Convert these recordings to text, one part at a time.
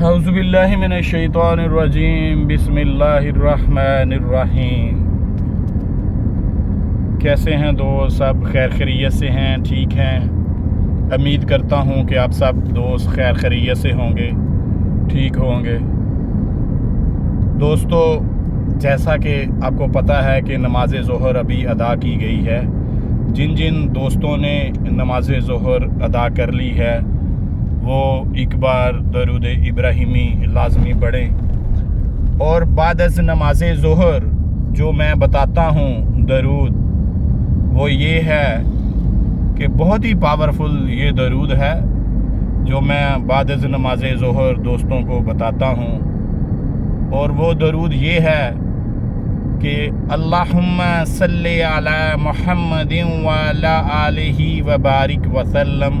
اعوذ باللہ من الشیطان الرجیم بسم اللہ الرحمن الرحیم۔ کیسے ہیں دوست؟ سب خیر خیریت سے ہیں؟ ٹھیک ہیں؟ امید کرتا ہوں کہ آپ سب دوست خیر خیریت سے ہوں گے، ٹھیک ہوں گے۔ دوستو، جیسا کہ آپ کو پتہ ہے کہ نماز ظہر ابھی ادا کی گئی ہے۔ جن دوستوں نے نماز ظہر ادا کر لی ہے وہ ایک بار درود ابراہیمی لازمی پڑھیں، اور بعد از نماز ظہر جو میں بتاتا ہوں درود وہ یہ ہے کہ بہت ہی پاورفل یہ درود ہے جو میں بعد از نماز ظہر دوستوں کو بتاتا ہوں، اور وہ درود یہ ہے کہ اللہم صلی علی محمد وعلی آلہ وبارک وسلم،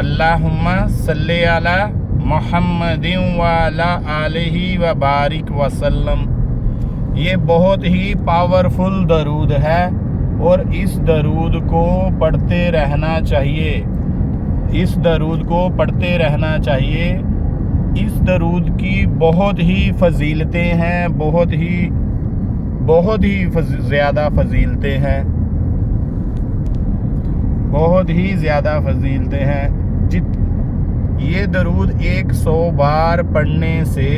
اللہم صلی علی محمد وعلی آلہ وبارک وسلم۔ یہ بہت ہی پاورفل درود ہے اور اس درود کو پڑھتے رہنا چاہیے، اس درود کو پڑھتے رہنا چاہیے۔ اس درود کی بہت ہی فضیلتیں ہیں، بہت ہی زیادہ فضیلتیں ہیں، بہت ہی زیادہ فضیلتیں ہیں۔ یہ درود 100 بار پڑھنے سے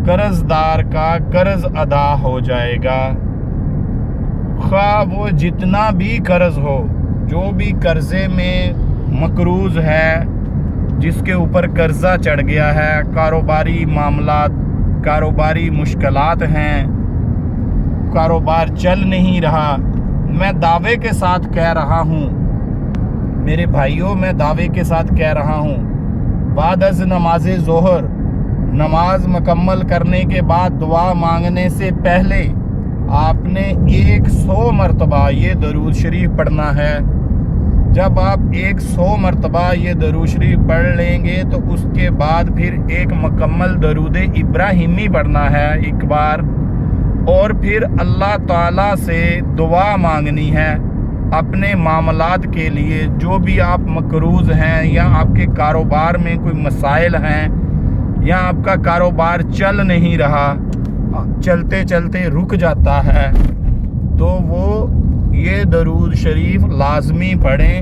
قرض دار کا قرض ادا ہو جائے گا، خواہ وہ جتنا بھی قرض ہو، جو بھی قرضے میں مقروض ہے، جس کے اوپر قرضہ چڑھ گیا ہے، کاروباری معاملات، کاروباری مشکلات ہیں، کاروبار چل نہیں رہا، میں دعوے کے ساتھ کہہ رہا ہوں میرے بھائیوں، میں دعوے کے ساتھ کہہ رہا ہوں، بعد از نماز ظہر نماز مکمل کرنے کے بعد دعا مانگنے سے پہلے آپ نے 100 مرتبہ یہ درود شریف پڑھنا ہے۔ جب آپ 100 مرتبہ یہ درود شریف پڑھ لیں گے تو اس کے بعد پھر ایک مکمل درود ابراہیمی پڑھنا ہے ایک بار، اور پھر اللہ تعالیٰ سے دعا مانگنی ہے اپنے معاملات کے لیے، جو بھی آپ مقروض ہیں یا آپ کے کاروبار میں کوئی مسائل ہیں یا آپ کا کاروبار چل نہیں رہا، چلتے چلتے رک جاتا ہے، تو وہ یہ درود شریف لازمی پڑھیں۔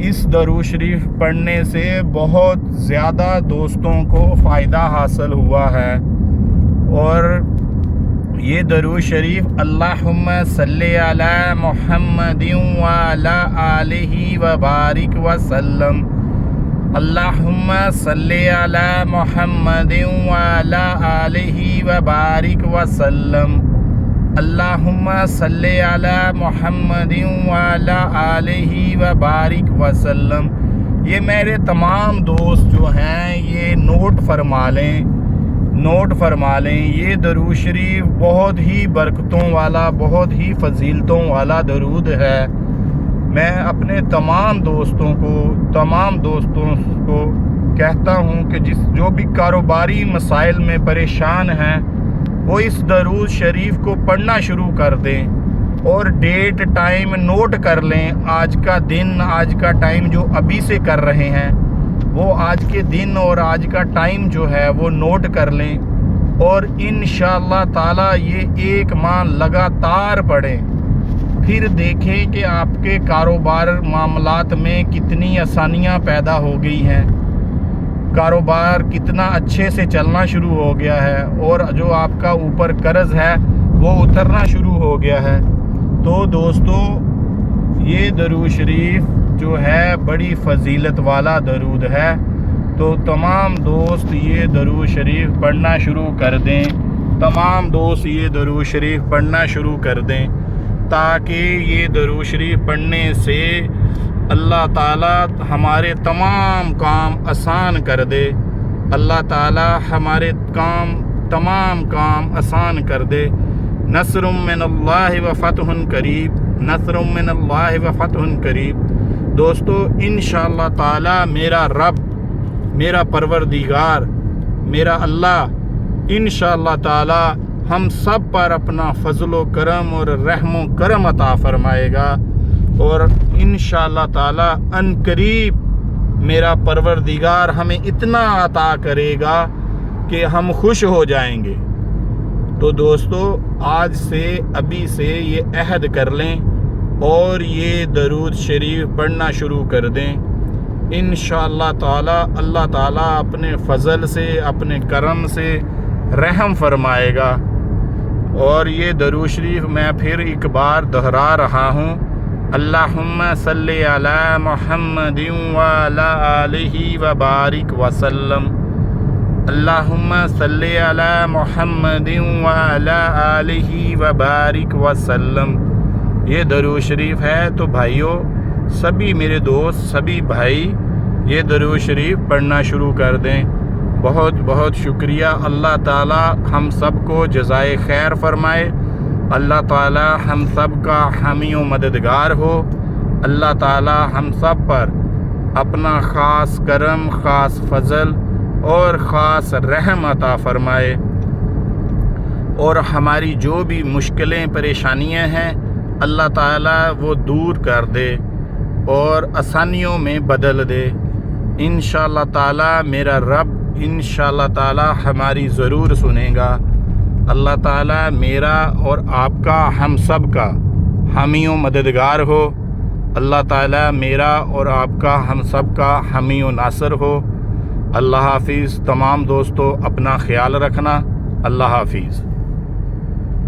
اس درود شریف پڑھنے سے بہت زیادہ دوستوں کو فائدہ حاصل ہوا ہے، اور یہ درود شریف اللہم صلی علی محمد وعلی آلہ وبارک وسلم، اللہم صلی علی محمد وعلی آلہ وبارک وسلم، اللہم صلی علی محمد وعلی آلہ وبارک وسلم۔ یہ میرے تمام دوست جو ہیں یہ نوٹ فرما لیں، یہ درود شریف بہت ہی برکتوں والا، بہت ہی فضیلتوں والا درود ہے۔ میں اپنے تمام دوستوں کو کہتا ہوں کہ جو بھی کاروباری مسائل میں پریشان ہیں وہ اس درود شریف کو پڑھنا شروع کر دیں، اور ڈیٹ ٹائم نوٹ کر لیں، آج کا دن، آج کا ٹائم جو ابھی سے کر رہے ہیں وہ آج کے دن اور آج کا ٹائم جو ہے وہ نوٹ کر لیں، اور انشاءاللہ تعالی یہ 1 ماہ لگاتار پڑھیں، پھر دیکھیں کہ آپ کے کاروبار معاملات میں کتنی آسانیاں پیدا ہو گئی ہیں، کاروبار کتنا اچھے سے چلنا شروع ہو گیا ہے، اور جو آپ کا اوپر قرض ہے وہ اترنا شروع ہو گیا ہے۔ تو دوستو، یہ درود شریف جو ہے بڑی فضیلت والا درود ہے، تو تمام دوست یہ درود شریف پڑھنا شروع کر دیں، تمام دوست یہ درود شریف پڑھنا شروع کر دیں، تاکہ یہ درود شریف پڑھنے سے اللہ تعالی ہمارے تمام کام آسان کر دے، اللہ تعالی ہمارے تمام کام آسان کر دے۔ نصر من اللہ و فتح قریب، نصر من اللہ و فتح قریب۔ دوستو، انشاءاللہ تعالی میرا رب، میرا پروردگار، میرا اللہ انشاءاللہ تعالی ہم سب پر اپنا فضل و کرم اور رحم و کرم عطا فرمائے گا، اور انشاءاللہ تعالی ان قریب میرا پروردگار ہمیں اتنا عطا کرے گا کہ ہم خوش ہو جائیں گے۔ تو دوستو آج سے ابھی سے یہ عہد کر لیں اور یہ درود شریف پڑھنا شروع کر دیں، انشاءاللہ تعالی اللہ تعالیٰ اپنے فضل سے اپنے کرم سے رحم فرمائے گا۔ اور یہ درود شریف میں پھر ایک بار دہرا رہا ہوں، اللہم صلی علی محمد وعلی آلہ وبارک وسلم، اللہم صلی علی محمد وعلی آلہ وبارک وسلم۔ یہ درود شریف ہے، تو بھائیوں سبھی میرے دوست سبھی بھائی یہ درود شریف پڑھنا شروع کر دیں۔ بہت بہت شکریہ۔ اللہ تعالی ہم سب کو جزائے خیر فرمائے، اللہ تعالی ہم سب کا حامی و مددگار ہو، اللہ تعالی ہم سب پر اپنا خاص کرم، خاص فضل اور خاص رحم عطا فرمائے، اور ہماری جو بھی مشکلیں پریشانیاں ہیں اللہ تعالی وہ دور کر دے اور آسانیوں میں بدل دے۔ انشاءاللہ تعالی میرا رب انشاءاللہ تعالی ہماری ضرور سنے گا۔ اللہ تعالی میرا اور آپ کا ہم سب کا حامی و مددگار ہو، اللہ تعالی میرا اور آپ کا ہم سب کا حامی و ناصر ہو۔ اللہ حافظ۔ تمام دوستوں اپنا خیال رکھنا، اللہ حافظ۔